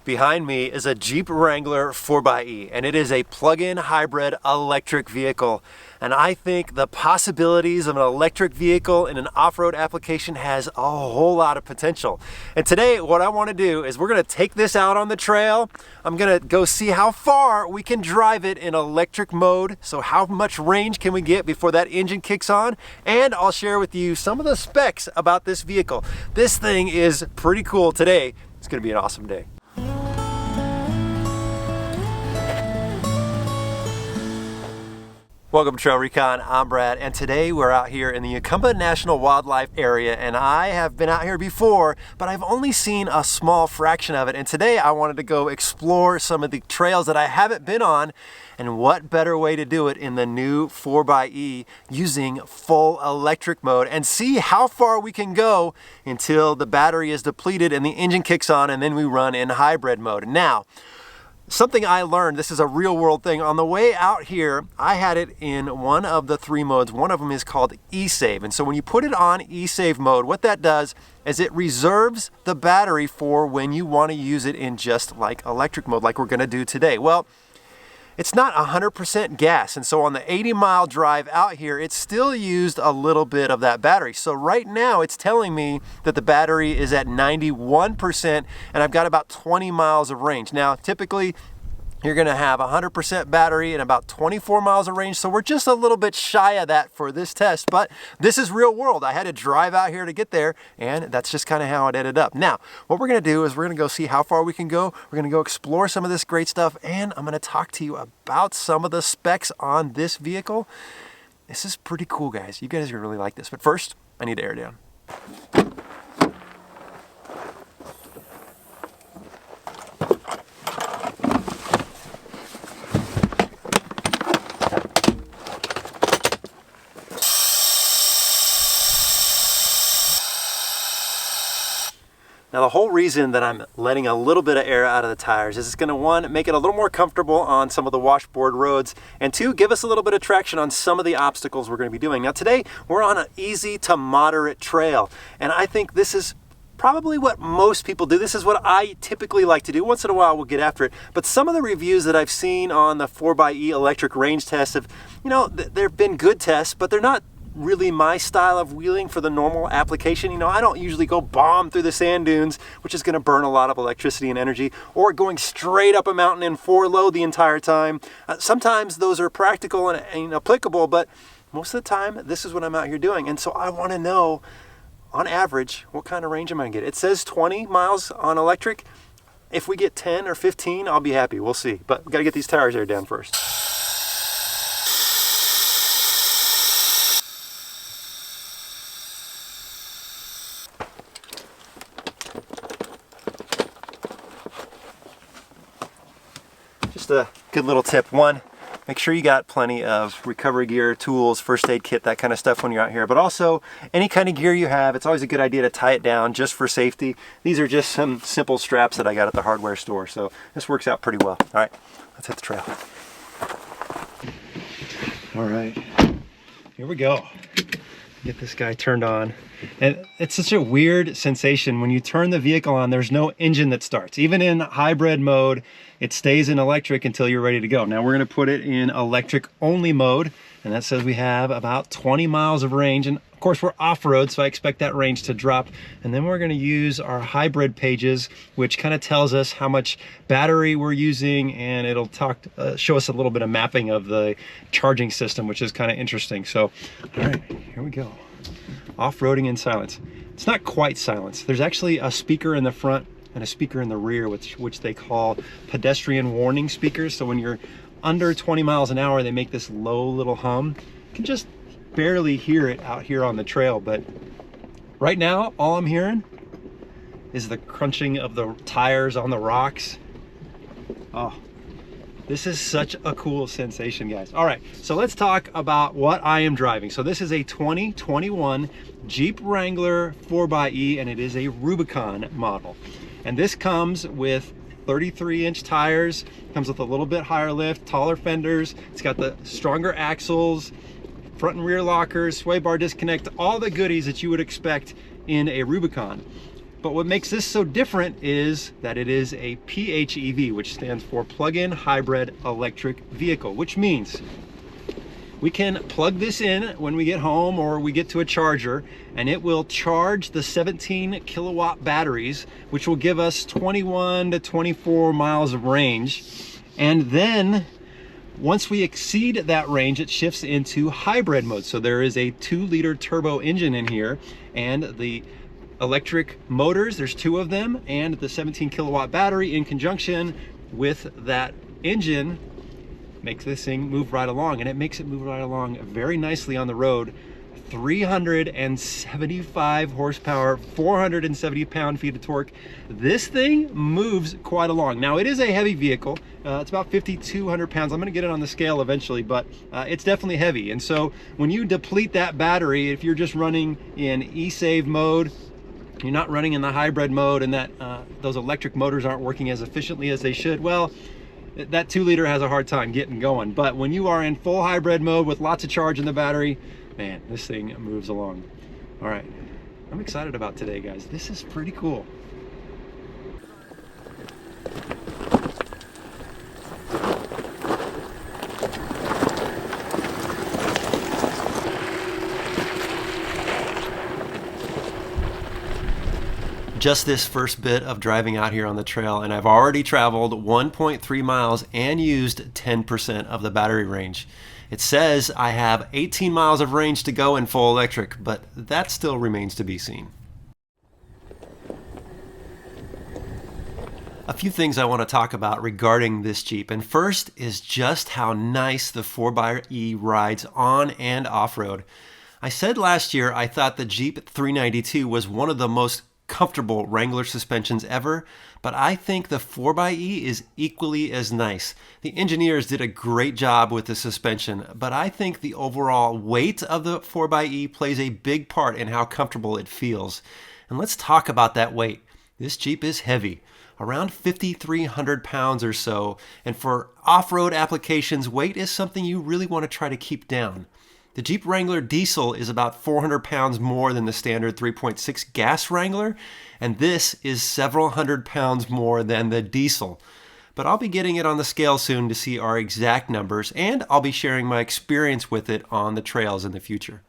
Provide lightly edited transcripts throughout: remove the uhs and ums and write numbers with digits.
Behind me is a Jeep Wrangler 4xe, and it is a plug-in hybrid electric vehicle. And I think the possibilities of an electric vehicle in an off-road application has a whole lot of potential. And today, what I want to do is we're going to take this out on the trail. I'm going to go see how far we can drive it in electric mode. So how much range can we get before that engine kicks on? And I'll share with you some of the specs about this vehicle. This thing is pretty cool today. It's going to be an awesome day. Welcome to TrailRecon, I'm Brad, and today we're out here in the Ucumba National Wildlife Area, and I have been out here before, but I've only seen a small fraction of it, and today I wanted to go explore some of the trails that I haven't been on, and what better way to do it in the new 4xe using full electric mode, and see how far we can go until the battery is depleted and the engine kicks on, and then we run in hybrid mode. Now, something I learned, this is a real world thing. On the way out here, I had it in one of the three modes. One of them is called eSave. And so when you put it on eSave mode, what that does is it reserves the battery for when you want to use it in just like electric mode, like we're going to do today. Well, it's not 100% gas, and so on the 80-mile drive out here, it still used a little bit of that battery. So right now, it's telling me that the battery is at 91%, and I've got about 20 miles of range. Now, typically, you're gonna have 100% battery and about 24 miles of range, so we're just a little bit shy of that for this test, but this is real world. I had to drive out here to get there, and that's just kind of how it ended up. Now, what we're gonna do is we're gonna go see how far we can go. We're gonna go explore some of this great stuff, and I'm gonna talk to you about some of the specs on this vehicle. This is pretty cool, guys. You guys are gonna really like this, but first, I need to air down. Now, the whole reason that I'm letting a little bit of air out of the tires is it's going to, one, make it a little more comfortable on some of the washboard roads, and two, give us a little bit of traction on some of the obstacles we're going to be doing. Now, today, we're on an easy to moderate trail, and I think this is probably what most people do. This is what I typically like to do. Once in a while, we'll get after it. But some of the reviews that I've seen on the 4xe electric range tests have, they've been good tests, but they're not really my style of wheeling for the normal application. I don't usually go bomb through the sand dunes, which is going to burn a lot of electricity and energy, or going straight up a mountain in 4-low the entire time. Sometimes those are practical and applicable, but most of the time, this is what I'm out here doing. And so I want to know, on average, what kind of range am I going to get? It says 20 miles on electric. If we get 10 or 15, I'll be happy. We'll see. But we got to get these tires aired down first. Just a good little tip. One, make sure you got plenty of recovery gear, tools, first aid kit, that kind of stuff when you're out here. But also, any kind of gear you have, it's always a good idea to tie it down just for safety. These are just some simple straps that I got at the hardware store, so this works out pretty well. All right, let's hit the trail. All right, here we go. Get this guy turned on. And it's such a weird sensation when you turn the vehicle on. There's no engine that starts. Even in hybrid mode, it stays in electric until you're ready to go. Now we're going to put it in electric only mode, and that says we have about 20 miles of range. And of course, we're off-road, so I expect that range to drop. And then we're going to use our hybrid pages, which kind of tells us how much battery we're using, and it'll show us a little bit of mapping of the charging system, which is kind of interesting. So, all right, here we go. Off-roading in silence. It's not quite silence. There's actually a speaker in the front and a speaker in the rear, which they call pedestrian warning speakers. So when you're under 20 miles an hour, they make this low little hum. You can just barely hear it out here on the trail, but right now, all I'm hearing is the crunching of the tires on the rocks. Oh, this is such a cool sensation, guys. All right, so let's talk about what I am driving. So this is a 2021 Jeep Wrangler 4xe, and it is a Rubicon model. And this comes with 33-inch tires, comes with a little bit higher lift, taller fenders. It's got the stronger axles, front and rear lockers, sway bar disconnect, all the goodies that you would expect in a Rubicon. But what makes this so different is that it is a PHEV, which stands for plug-in hybrid electric vehicle, which means we can plug this in when we get home or we get to a charger, and it will charge the 17 kilowatt batteries, which will give us 21 to 24 miles of range. And then once we exceed that range, it shifts into hybrid mode. So there is a 2-liter turbo engine in here, and the electric motors, there's 2 of them, and the 17 kilowatt battery in conjunction with that engine makes this thing move right along, and it makes it move right along very nicely on the road. 375 horsepower, 470 pound-feet of torque. This thing moves quite along. Now, it is a heavy vehicle. It's about 5,200 pounds. I'm gonna get it on the scale eventually, but it's definitely heavy. And so when you deplete that battery, if you're just running in e-save mode, you're not running in the hybrid mode, and that those electric motors aren't working as efficiently as they should, well, that 2-liter has a hard time getting going. But when you are in full hybrid mode with lots of charge in the battery, man, this thing moves along. All right, I'm excited about today, guys. This is pretty cool. Just this first bit of driving out here on the trail, and I've already traveled 1.3 miles and used 10% of the battery range. It says I have 18 miles of range to go in full electric, but that still remains to be seen. A few things I want to talk about regarding this Jeep, and first is just how nice the 4xe rides on and off-road. I said last year I thought the Jeep 392 was one of the most comfortable Wrangler suspensions ever, but I think the 4xe is equally as nice. The engineers did a great job with the suspension, but I think the overall weight of the 4xe plays a big part in how comfortable it feels. And let's talk about that weight. This Jeep is heavy, around 5,300 pounds or so, and for off-road applications, weight is something you really want to try to keep down. The Jeep Wrangler diesel is about 400 pounds more than the standard 3.6 gas Wrangler, and this is several hundred pounds more than the diesel. But I'll be getting it on the scale soon to see our exact numbers, and I'll be sharing my experience with it on the trails in the future.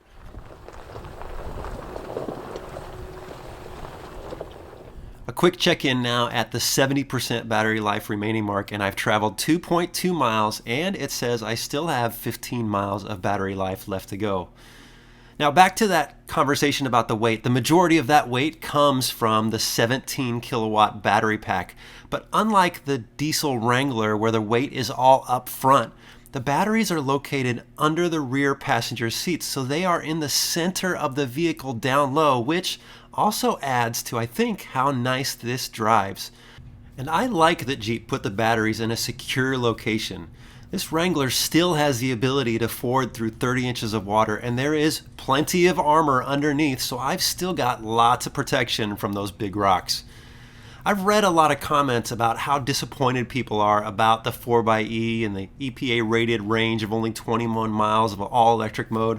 A quick check-in now at the 70% battery life remaining mark, and I've traveled 2.2 miles, and it says I still have 15 miles of battery life left to go. Now back to that conversation about the weight. The majority of that weight comes from the 17 kilowatt battery pack, but unlike the diesel Wrangler where the weight is all up front, the batteries are located under the rear passenger seats, so they are in the center of the vehicle down low, which also adds to, I think, how nice this drives. And I like that Jeep put the batteries in a secure location. This Wrangler still has the ability to ford through 30 inches of water, and there is plenty of armor underneath, so I've still got lots of protection from those big rocks. I've read a lot of comments about how disappointed people are about the 4xe and the EPA rated range of only 21 miles of all-electric mode.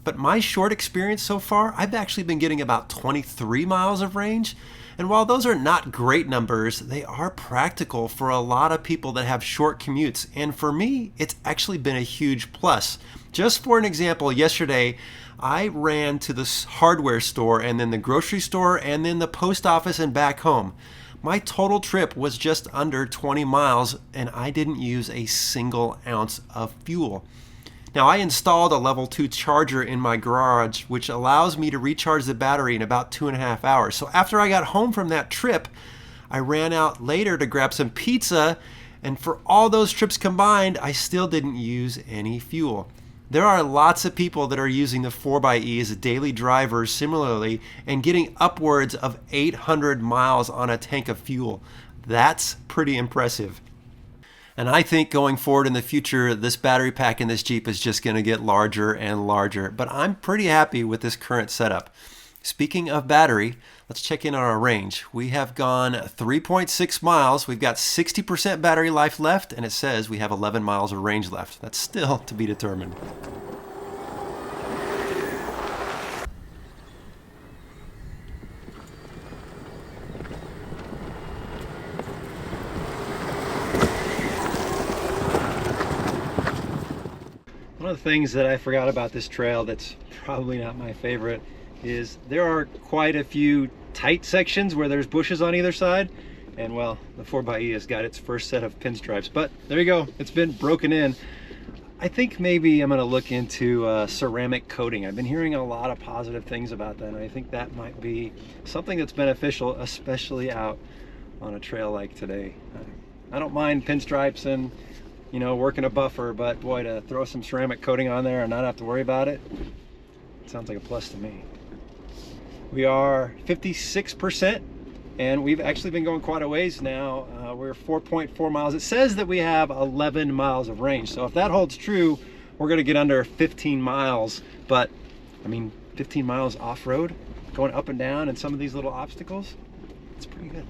But my short experience so far, I've actually been getting about 23 miles of range. And while those are not great numbers, they are practical for a lot of people that have short commutes. And for me, it's actually been a huge plus. Just for an example, yesterday, I ran to the hardware store and then the grocery store and then the post office and back home. My total trip was just under 20 miles and I didn't use a single ounce of fuel. Now, I installed a level 2 charger in my garage, which allows me to recharge the battery in about 2.5 hours. So after I got home from that trip, I ran out later to grab some pizza, and for all those trips combined, I still didn't use any fuel. There are lots of people that are using the 4xe as daily drivers similarly and getting upwards of 800 miles on a tank of fuel. That's pretty impressive. And I think going forward in the future, this battery pack in this Jeep is just going to get larger and larger. But I'm pretty happy with this current setup. Speaking of battery, let's check in on our range. We have gone 3.6 miles. We've got 60% battery life left, and it says we have 11 miles of range left. That's still to be determined. One of the things that I forgot about this trail that's probably not my favorite is there are quite a few tight sections where there's bushes on either side. And well, the 4xe has got its first set of pinstripes, but there you go, it's been broken in. I think maybe I'm gonna look into ceramic coating. I've been hearing a lot of positive things about that, and I think that might be something that's beneficial, especially out on a trail like today. I don't mind pinstripes and, you know, working a buffer, but boy, to throw some ceramic coating on there and not have to worry about it, sounds like a plus to me. We are 56%, and we've actually been going quite a ways now. We're 4.4 miles. It says that we have 11 miles of range. So if that holds true, we're gonna get under 15 miles. But I mean, 15 miles off-road, going up and down and some of these little obstacles, it's pretty good.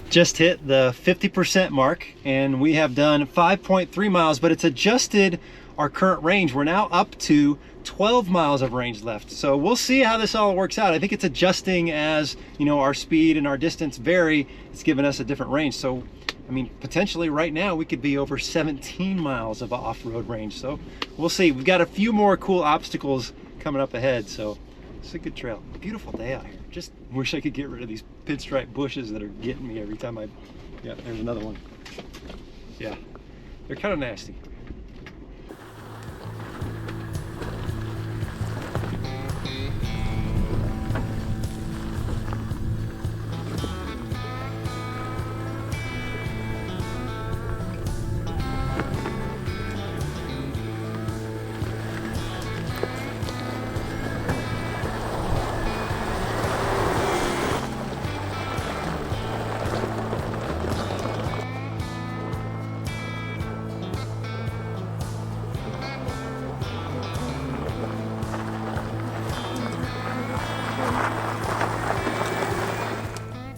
Just hit the 50% mark, and we have done 5.3 miles, but it's adjusted our current range. We're now up to 12 miles of range left. So we'll see how this all works out. I think it's adjusting as, you know, our speed and our distance vary. It's given us a different range. So, I mean, potentially right now we could be over 17 miles of off-road range. So we'll see. We've got a few more cool obstacles coming up ahead. So it's a good trail. Beautiful day out here. Just wish I could get rid of these pinstripe bushes that are getting me every time yeah, there's another one. Yeah, they're kind of nasty.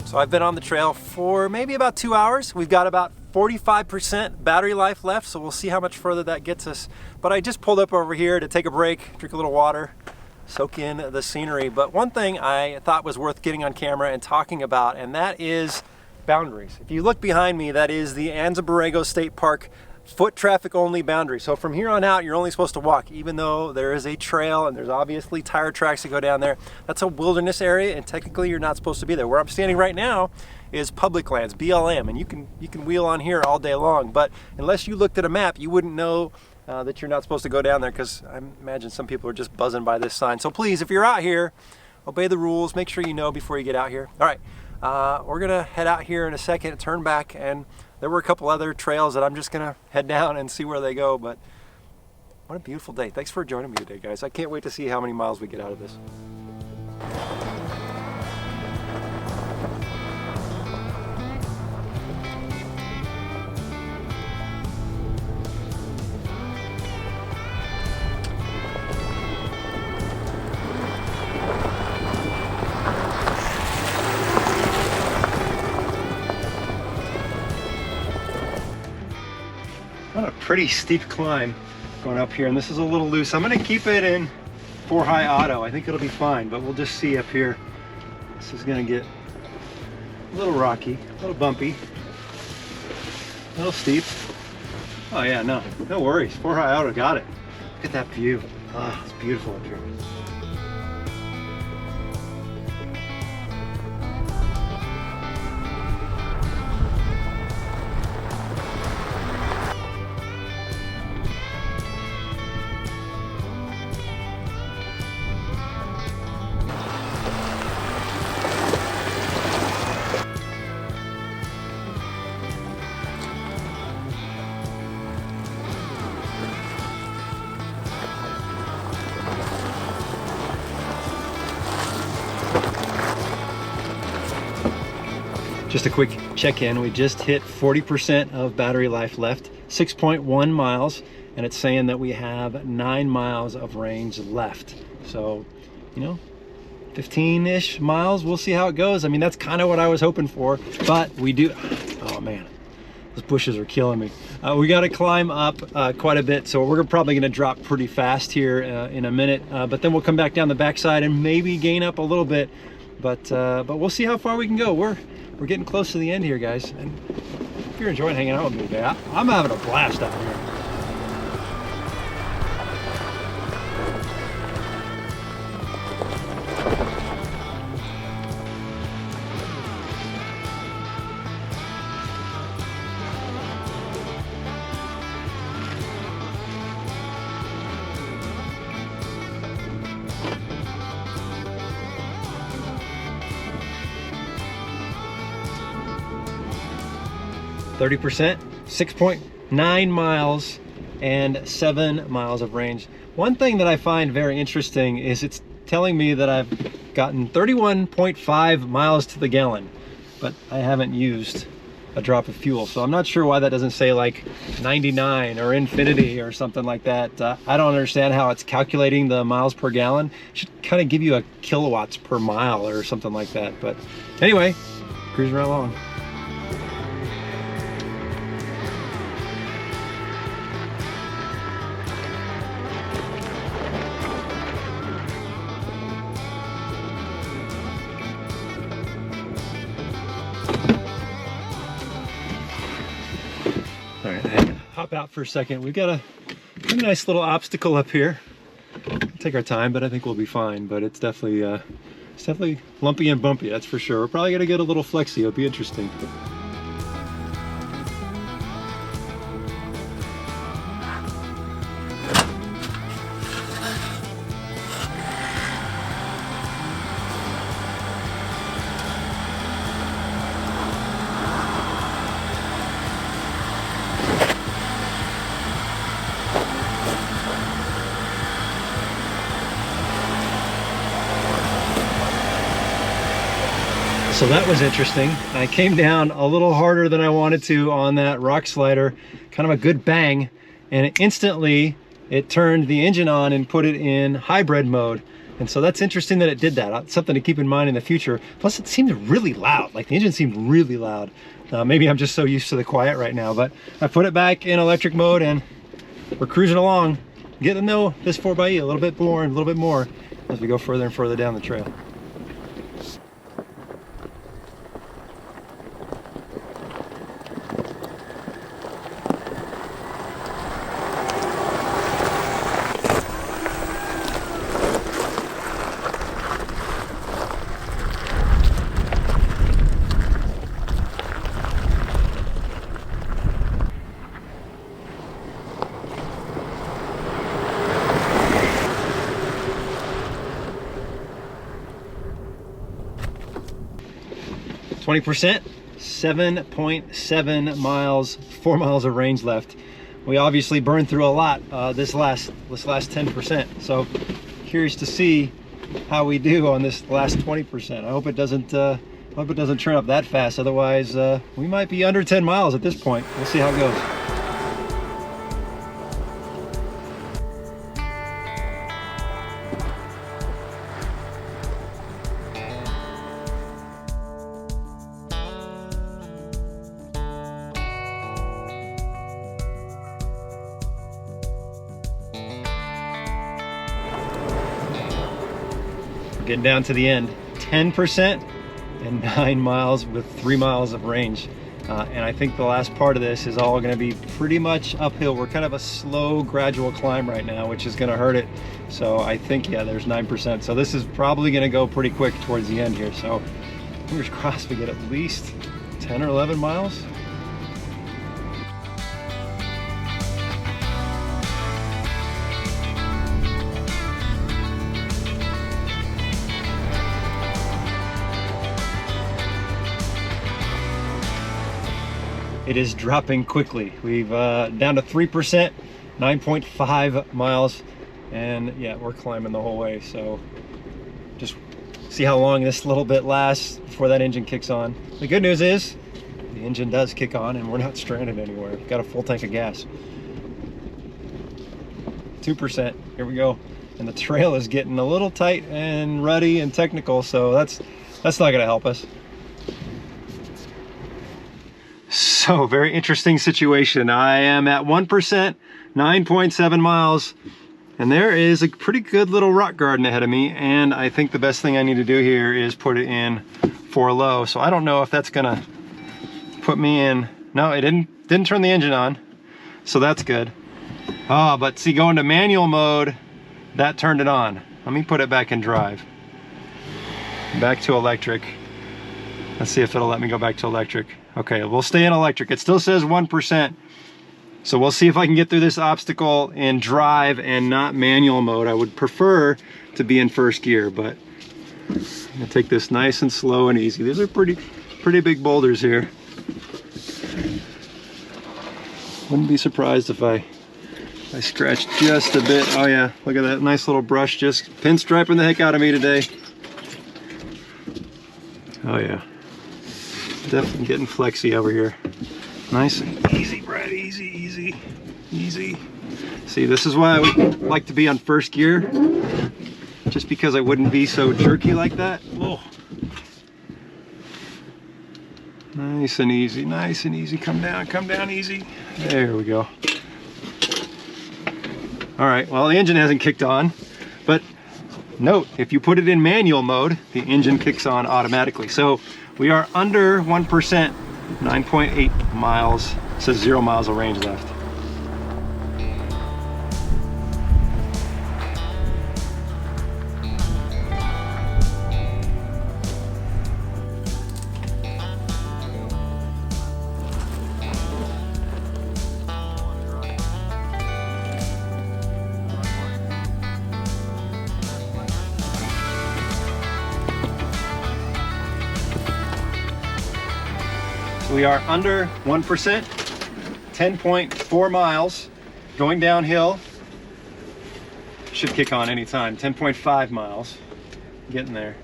So I've been on the trail for maybe about 2 hours. We've got about 45% battery life left, so we'll see how much further that gets us. But I just pulled up over here to take a break, drink a little water, soak in the scenery. But one thing I thought was worth getting on camera and talking about, and that is boundaries. If you look behind me, that is the Anza Borrego State Park foot traffic only boundary. So from here on out, you're only supposed to walk, even though there is a trail and there's obviously tire tracks that go down there. That's a wilderness area, and technically you're not supposed to be there. Where I'm standing right now is public lands, BLM, and you can wheel on here all day long. But unless you looked at a map, you wouldn't know that you're not supposed to go down there, because I imagine some people are just buzzing by this sign. So please, if you're out here, obey the rules. Make sure you know before you get out here. All right, we're gonna head out here in a second, turn back, and there were a couple other trails that I'm just gonna head down and see where they go. But what a beautiful day. Thanks for joining me today, guys. I can't wait to see how many miles we get out of this. On a pretty steep climb going up here, and this is a little loose. I'm gonna keep it in 4-high auto. I think it'll be fine, but we'll just see up here. This is gonna get a little rocky, a little bumpy, a little steep. Oh yeah, no worries. 4-high auto, got it. Look at that view. Ah, it's beautiful up here. Just a quick check-in. We just hit 40% of battery life left, 6.1 miles, and it's saying that we have 9 miles of range left. So, you know, 15-ish miles. We'll see how it goes. I mean, that's kind of what I was hoping for, but we do, oh man, Those bushes are killing me. We got to climb up quite a bit, so we're probably going to drop pretty fast here in a minute, but then we'll come back down the backside and maybe gain up a little bit, but we'll see how far we can go. We're getting close to the end here, guys, and if you're enjoying hanging out with me today, I'm having a blast out here. 30%, 6.9 miles and 7 miles of range. One thing that I find very interesting is it's telling me that I've gotten 31.5 miles to the gallon, but I haven't used a drop of fuel. So I'm not sure why that doesn't say like 99 or infinity or something like that. I don't understand how it's calculating the miles per gallon. It should kind of give you a kilowatts per mile or something like that. But anyway, cruising right along. All right, hop out for a second. We've got a nice little obstacle up here. We'll take our time, but I think we'll be fine. But it's definitely lumpy and bumpy, that's for sure. We're probably gonna get a little flexy. It'll be interesting. So that was interesting. I came down a little harder than I wanted to on that rock slider, kind of a good bang, and instantly it turned the engine on and put it in hybrid mode. And so that's interesting that it did that. Something to keep in mind in the future. Plus it seemed really loud, like the engine seemed really loud. Maybe I'm just so used to the quiet right now, but I put it back in electric mode and we're cruising along, getting to know this 4xe a little bit more as we go further and further down the trail. Twenty 7.7 miles, 4 miles of range left. We obviously burned through a lot this last 10%. So curious to see how we do on this last 20%. I hope it doesn't turn up that fast. Otherwise, we might be under 10 miles at this point. We'll see how it goes. Getting down to the end, 10% and 9 miles with 3 miles of range. And I think the last part of this is all gonna be pretty much uphill. We're kind of a slow, gradual climb right now, which is gonna hurt it. So I think, yeah, there's 9%. So this is probably gonna go pretty quick towards the end here. So fingers crossed we get at least 10 or 11 miles. It is dropping quickly. We've down to 3%, 9.5 miles, and yeah, we're climbing the whole way. So just see how long this little bit lasts before that engine kicks on. The good news is the engine does kick on and we're not stranded anywhere. We've got a full tank of gas. 2%, here we go. And the trail is getting a little tight and ruddy and technical, so that's not gonna help us. So, very interesting situation. I am at 1%, 9.7 miles, and there is a pretty good little rock garden ahead of me, and I think the best thing I need to do here is put it in 4 low. So I don't know if that's gonna put me in. No, it didn't turn the engine on, so that's good. Oh, but see, going to manual mode, that turned it on. Let me put it back in drive. Back to electric. Let's see if it'll let me go back to electric. Okay, we'll stay in electric. It still says 1%. So we'll see if I can get through this obstacle in drive and not manual mode. I would prefer to be in first gear, but I'm gonna take this nice and slow and easy. These are pretty big boulders here. Wouldn't be surprised if I scratch just a bit. Oh yeah, look at that nice little brush, just pinstriping the heck out of me today. Oh yeah, definitely getting flexy over here. Nice and easy, Brad, easy, easy, easy. See, this is why I would like to be on first gear, just because I wouldn't be so jerky like that. Whoa. Nice and easy, nice and easy. Come down easy. There we go. All right, well, the engine hasn't kicked on, but note, if you put it in manual mode, the engine kicks on automatically. So we are under 1%, 9.8 miles. It says 0 miles of range left. We are under 1%, 10.4 miles, going downhill. Should kick on anytime, 10.5 miles, getting there.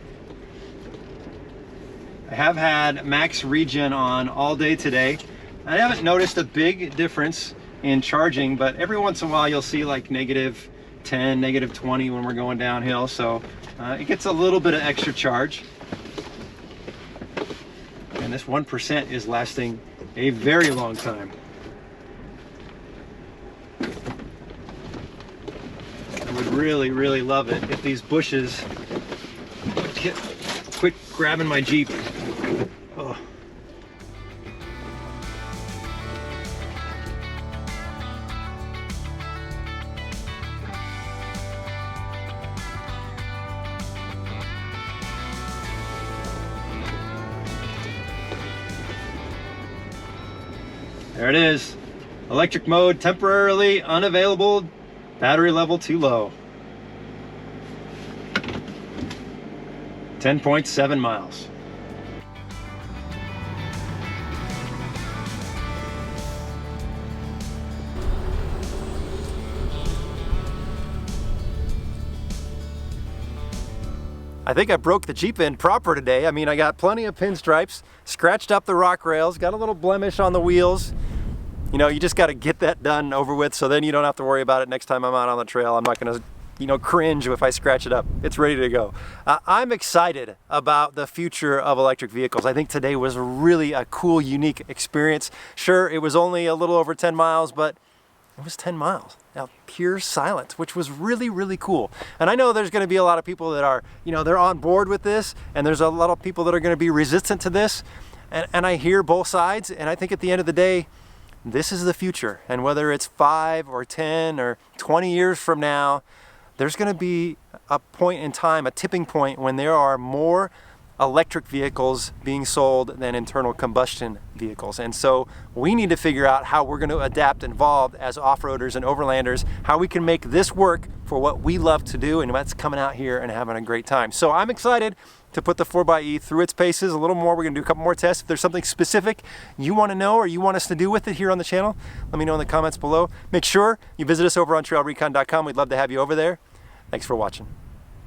I have had max regen on all day today. I haven't noticed a big difference in charging, but every once in a while you'll see like -10, -20 when we're going downhill, so it gets a little bit of extra charge. And this 1% is lasting a very long time. I would really, really love it if these bushes would quit grabbing my Jeep. Oh. There it is. Electric mode temporarily unavailable. Battery level too low. 10.7 miles. I think I broke the Jeep in proper today. I mean, I got plenty of pinstripes, scratched up the rock rails, got a little blemish on the wheels. You know, you just got to get that done over with, so then you don't have to worry about it next time I'm out on the trail. I'm not going to, you know, cringe if I scratch it up. It's ready to go. I'm excited about the future of electric vehicles. I think today was really a cool, unique experience. Sure, it was only a little over 10 miles, but it was 10 miles. Now, pure silence, which was really, really cool. And I know there's going to be a lot of people that are, you know, they're on board with this, and there's a lot of people that are going to be resistant to this. And I hear both sides, and I think at the end of the day, this is the future. And whether it's 5 or 10 or 20 years from now, there's going to be a point in time, a tipping point, when there are more electric vehicles being sold than internal combustion vehicles. And so we need to figure out how we're going to adapt and evolve as off-roaders and overlanders, how we can make this work for what we love to do, and that's coming out here and having a great time. So I'm excited to put the 4xe through its paces a little more. We're going to do a couple more tests. If there's something specific you want to know or you want us to do with it here on the channel, let me know in the comments below. Make sure you visit us over on TrailRecon.com. We'd love to have you over there. Thanks for watching.